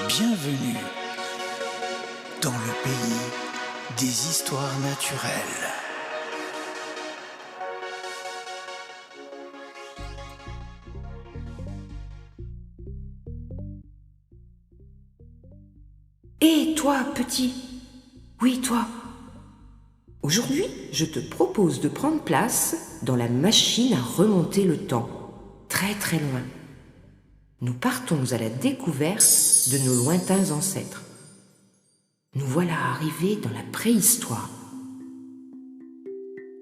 Bienvenue dans le pays des histoires naturelles. Hé, toi, petit! Oui, toi! Aujourd'hui, je te propose de prendre place dans la machine à remonter le temps, très très loin. Nous partons à la découverte de nos lointains ancêtres. Nous voilà arrivés dans la préhistoire.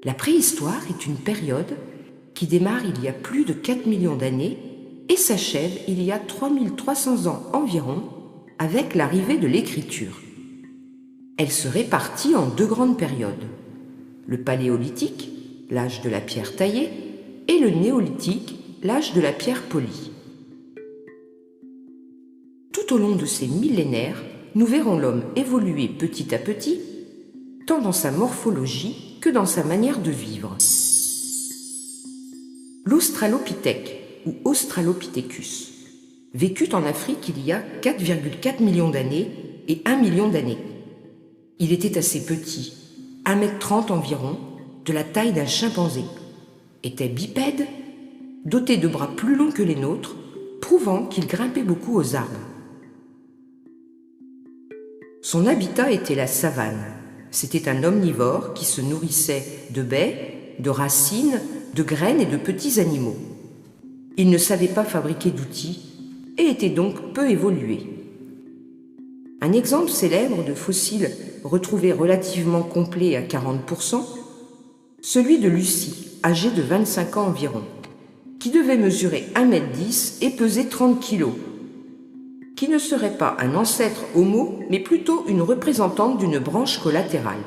La préhistoire est une période qui démarre il y a plus de 4 millions d'années et s'achève il y a 3300 ans environ avec l'arrivée de l'écriture. Elle se répartit en deux grandes périodes, le paléolithique, l'âge de la pierre taillée, et le néolithique, l'âge de la pierre polie. Tout au long de ces millénaires, nous verrons l'homme évoluer petit à petit, tant dans sa morphologie que dans sa manière de vivre. L'Australopithèque, ou Australopithecus, vécut en Afrique il y a 4,4 millions d'années et 1 million d'années. Il était assez petit, 1,30 m environ, de la taille d'un chimpanzé, était bipède, doté de bras plus longs que les nôtres, prouvant qu'il grimpait beaucoup aux arbres. Son habitat était la savane. C'était un omnivore qui se nourrissait de baies, de racines, de graines et de petits animaux. Il ne savait pas fabriquer d'outils et était donc peu évolué. Un exemple célèbre de fossile retrouvé relativement complet à 40%, celui de Lucie, âgée de 25 ans environ, qui devait mesurer 1,10 m et peser 30 kg, qui ne serait pas un ancêtre homo, mais plutôt une représentante d'une branche collatérale.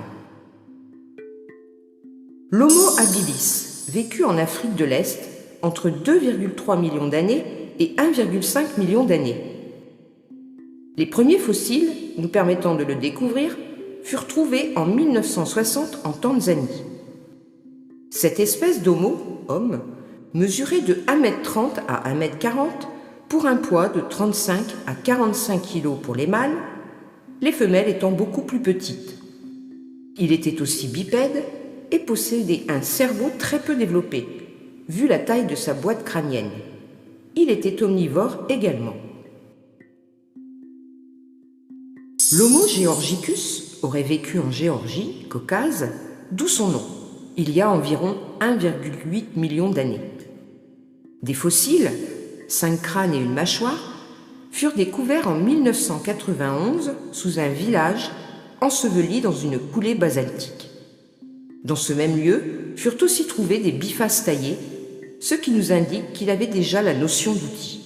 L'Homo habilis vécut en Afrique de l'Est entre 2,3 millions d'années et 1,5 million d'années. Les premiers fossiles, nous permettant de le découvrir, furent trouvés en 1960 en Tanzanie. Cette espèce d'homo, homme, mesurait de 1,30 m à 1,40 m pour un poids de 35 à 45 kg pour les mâles, les femelles étant beaucoup plus petites. Il était aussi bipède et possédait un cerveau très peu développé, vu la taille de sa boîte crânienne. Il était omnivore également. L'Homo georgicus aurait vécu en Géorgie, Caucase, d'où son nom, il y a environ 1,8 million d'années. Des fossiles, 5 crânes et une mâchoire, furent découverts en 1991 sous un village enseveli dans une coulée basaltique. Dans ce même lieu furent aussi trouvés des bifaces taillés, ce qui nous indique qu'il avait déjà la notion d'outil.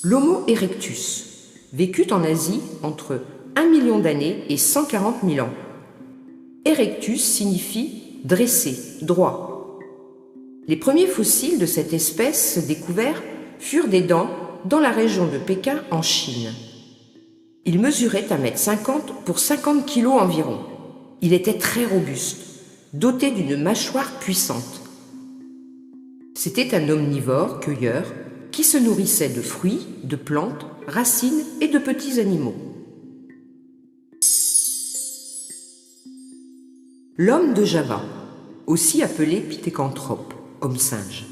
L'Homo erectus vécut en Asie entre 1 million d'années et 140 000 ans. Erectus signifie dressé, droit. Les premiers fossiles de cette espèce découverts furent des dents dans la région de Pékin en Chine. Il mesurait 1,50 m pour 50 kg environ. Il était très robuste, doté d'une mâchoire puissante. C'était un omnivore cueilleur qui se nourrissait de fruits, de plantes, racines et de petits animaux. L'homme de Java, aussi appelé pithécanthrope, homme-singe,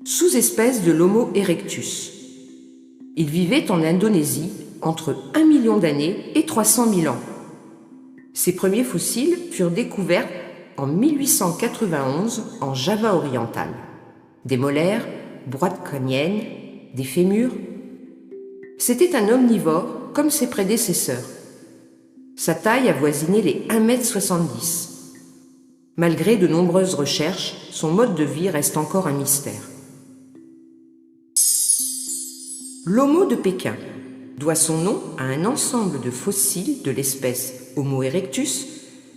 sous-espèce de l'Homo erectus. Il vivait en Indonésie entre 1 million d'années et 300 000 ans. Ses premiers fossiles furent découverts en 1891 en Java oriental. Des molaires, boîtes crâniennes, des fémurs. C'était un omnivore comme ses prédécesseurs. Sa taille avoisinait les 1,70 m. Malgré de nombreuses recherches, son mode de vie reste encore un mystère. L'Homo de Pékin doit son nom à un ensemble de fossiles de l'espèce Homo erectus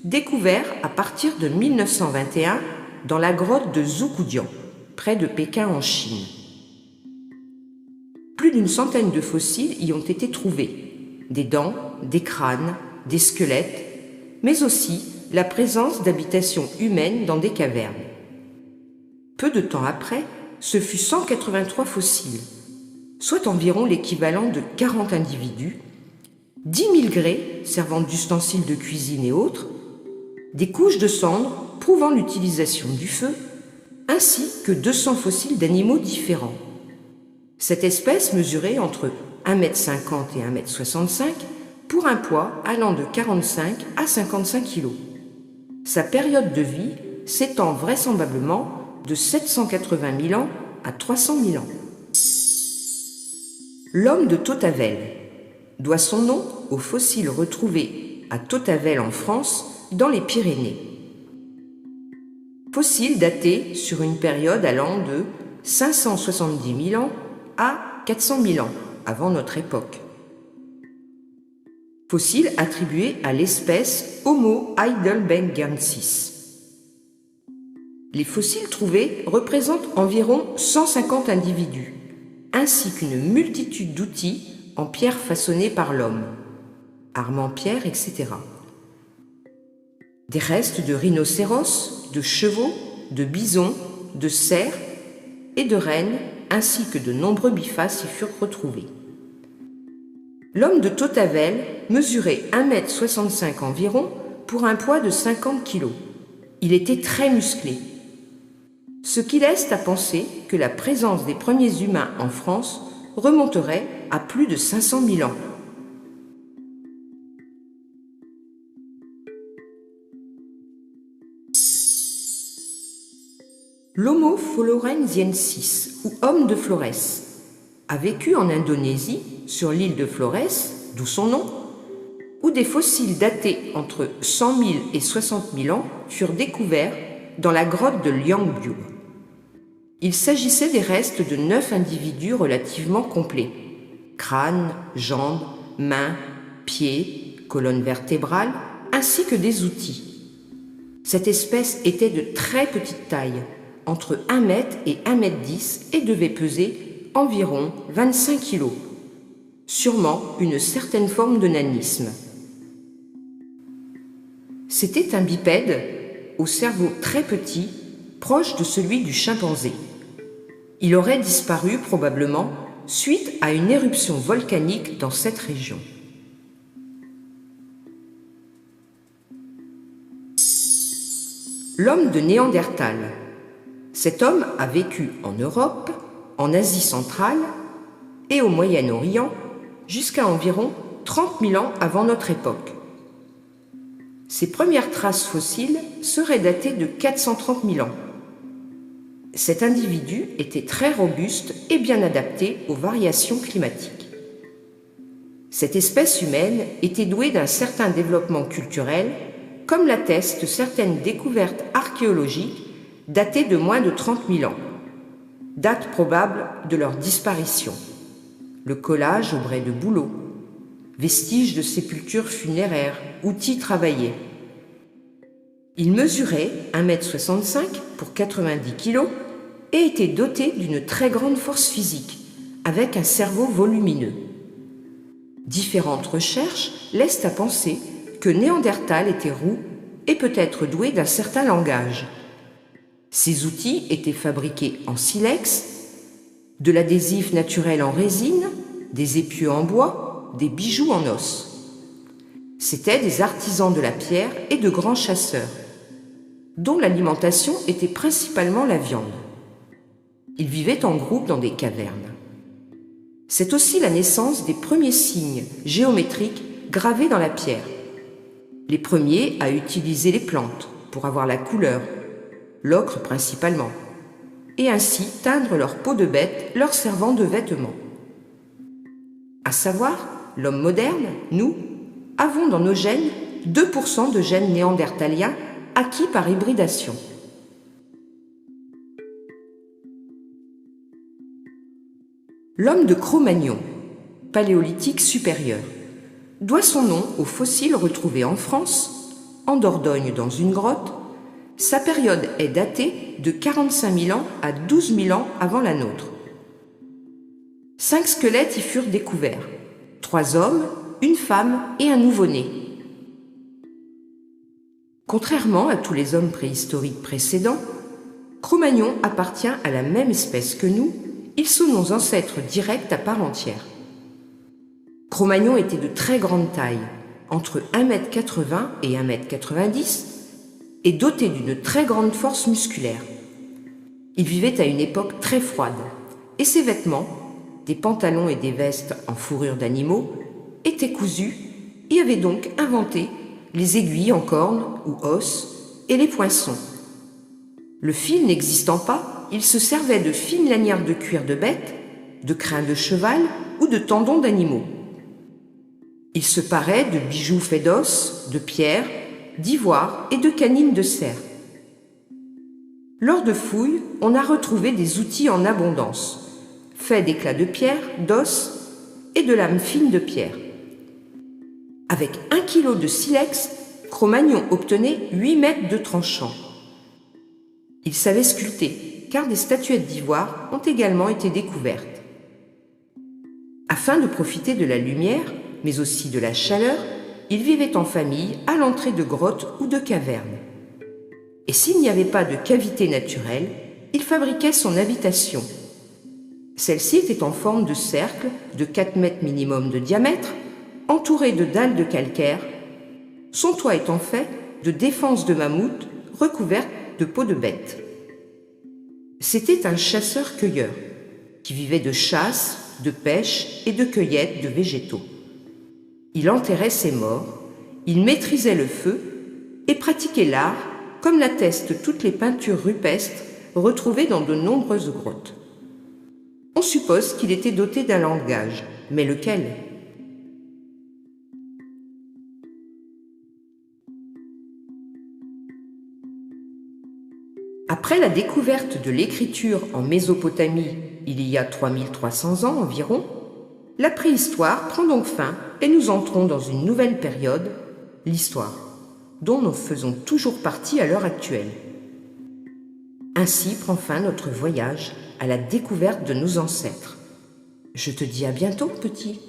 découverts à partir de 1921 dans la grotte de Zhoukoudian, près de Pékin en Chine. Plus d'une centaine de fossiles y ont été trouvés, des dents, des crânes, des squelettes, mais aussi la présence d'habitations humaines dans des cavernes. Peu de temps après, ce fut 183 fossiles, soit environ l'équivalent de 40 individus, 10 000 grès servant d'ustensiles de cuisine et autres, des couches de cendres prouvant l'utilisation du feu, ainsi que 200 fossiles d'animaux différents. Cette espèce mesurait entre 1,50 m et 1,65 m pour un poids allant de 45 à 55 kg. Sa période de vie s'étend vraisemblablement de 780 000 ans à 300 000 ans. L'homme de Tautavel doit son nom aux fossiles retrouvés à Tautavel en France, dans les Pyrénées. Fossiles datés sur une période allant de 570 000 ans à 400 000 ans avant notre époque. Fossiles attribués à l'espèce Homo heidelbergensis. Les fossiles trouvés représentent environ 150 individus, ainsi qu'une multitude d'outils en pierre façonnés par l'homme, armes en pierre, etc. Des restes de rhinocéros, de chevaux, de bisons, de cerfs et de rennes, ainsi que de nombreux bifaces y furent retrouvés. L'homme de Tautavel mesurait 1,65 m environ pour un poids de 50 kg. Il était très musclé, ce qui laisse à penser que la présence des premiers humains en France remonterait à plus de 500 000 ans. L'Homo florensiensis, ou homme de Florès, a vécu en Indonésie, sur l'île de Florès, d'où son nom, où des fossiles datés entre 100 000 et 60 000 ans furent découverts dans la grotte de Liangbiu. Il s'agissait des restes de 9 individus relativement complets: crâne, jambes, mains, pieds, colonne vertébrale, ainsi que des outils. Cette espèce était de très petite taille, entre 1 m et 1,10 m, et devait peser environ 25 kg. Sûrement une certaine forme de nanisme. C'était un bipède au cerveau très petit, proche de celui du chimpanzé. Il aurait disparu probablement suite à une éruption volcanique dans cette région. L'homme de Néandertal. Cet homme a vécu en Europe, en Asie centrale et au Moyen-Orient jusqu'à environ 30 000 ans avant notre époque. Ses premières traces fossiles seraient datées de 430 000 ans. Cet individu était très robuste et bien adapté aux variations climatiques. Cette espèce humaine était douée d'un certain développement culturel, comme l'attestent certaines découvertes archéologiques datées de moins de 30 000 ans, date probable de leur disparition. Le collage au brais de bouleau, vestiges de sépultures funéraires, outils travaillés. Il mesurait 1,65 m pour 90 kg et était doté d'une très grande force physique, avec un cerveau volumineux. Différentes recherches laissent à penser que Néandertal était roux et peut-être doué d'un certain langage. Ces outils étaient fabriqués en silex, de l'adhésif naturel en résine, des épieux en bois, des bijoux en os. C'étaient des artisans de la pierre et de grands chasseurs, dont l'alimentation était principalement la viande. Ils vivaient en groupe dans des cavernes. C'est aussi la naissance des premiers signes géométriques gravés dans la pierre. Les premiers à utiliser les plantes pour avoir la couleur, l'ocre principalement, et ainsi teindre leur peau de bête leur servant de vêtements. À savoir, l'homme moderne, nous, avons dans nos gènes 2% de gènes néandertaliens acquis par hybridation. L'homme de Cro-Magnon, paléolithique supérieur, doit son nom aux fossiles retrouvés en France, en Dordogne dans une grotte. Sa période est datée de 45 000 ans à 12 000 ans avant la nôtre. 5 squelettes y furent découverts, 3 hommes, une femme et un nouveau-né. Contrairement à tous les hommes préhistoriques précédents, Cro-Magnon appartient à la même espèce que nous, ils sont nos ancêtres directs à part entière. Cro-Magnon était de très grande taille, entre 1,80 m et 1,90 m, et doté d'une très grande force musculaire. Il vivait à une époque très froide, et ses vêtements, des pantalons et des vestes en fourrure d'animaux, étaient cousus et avait donc inventé les aiguilles en cornes ou os et les poinçons. Le fil n'existant pas, il se servait de fines lanières de cuir de bête, de crins de cheval ou de tendons d'animaux. Il se parait de bijoux faits d'os, de pierre, d'ivoire et de canines de cerf. Lors de fouilles, on a retrouvé des outils en abondance, faits d'éclats de pierre, d'os et de lames fines de pierre. Avec 1 kilo de silex, Cro-Magnon obtenait 8 mètres de tranchant. Il savait sculpter, car des statuettes d'ivoire ont également été découvertes. Afin de profiter de la lumière, mais aussi de la chaleur, il vivait en famille à l'entrée de grottes ou de cavernes. Et s'il n'y avait pas de cavité naturelle, il fabriquait son habitation. Celle-ci était en forme de cercle de 4 mètres minimum de diamètre, entourée de dalles de calcaire, son toit étant fait de défenses de mammouth recouvertes de peau de bête. C'était un chasseur-cueilleur qui vivait de chasse, de pêche et de cueillette de végétaux. Il enterrait ses morts, il maîtrisait le feu et pratiquait l'art, comme l'attestent toutes les peintures rupestres retrouvées dans de nombreuses grottes. On suppose qu'il était doté d'un langage, mais lequel ? Après la découverte de l'écriture en Mésopotamie, il y a 3300 ans environ, la préhistoire prend donc fin et nous entrons dans une nouvelle période, l'histoire, dont nous faisons toujours partie à l'heure actuelle. Ainsi prend fin notre voyage à la découverte de nos ancêtres. Je te dis à bientôt, petit.